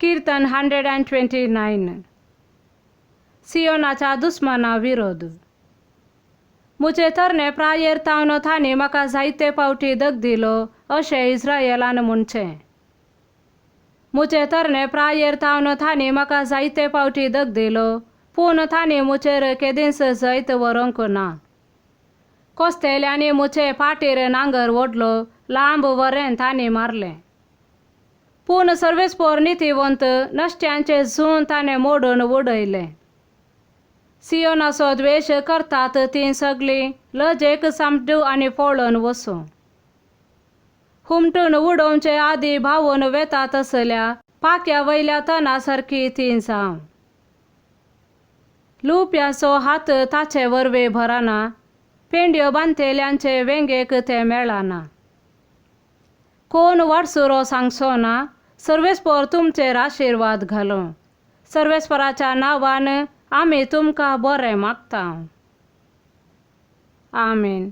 कीर्तन 129. सियोनाच्या दुस्मना विरोध. मुचे तरणे प्रायर तावन थानी म्हाका जायते पावटी दग दिलो अशें इस्रायेलान म्हणचें. मुचे तरणे प्रायर तावन थानी म्हाका जायते पावटी दग दिलो, पूण थानी मुचेर केदींच जैत व्हरूंक ना. कोस्तेल्यांनी मुचे फाटीर नांगर ओडलो, लांब वरें तांणी मारलें. पूण सर्वेस्पोर नितीवंत नश्ट्यांचे झून ताणें मोडून उडयलें. सियोनाचो द्वेश करतात तीं सगळीं लजेक सामड्डू आनी पळोवन वसूं. हुमटून उडोवचे आदी भावून वेतात असल्या पाक्या वयल्या तना सारकी तीं जावं. लुप्याचो हात ताचे वरवीं भरना, पेंड्यो बांदतेल्यांचे वेंगेक ते मेळना. कोण वाडसुरो सांगचो ना, सर्वेस्पोर तुमचेर आशिर्वाद घालूं. सर्वेस्पराच्या नांवान आमी तुमकां बरें मागता. आमीन.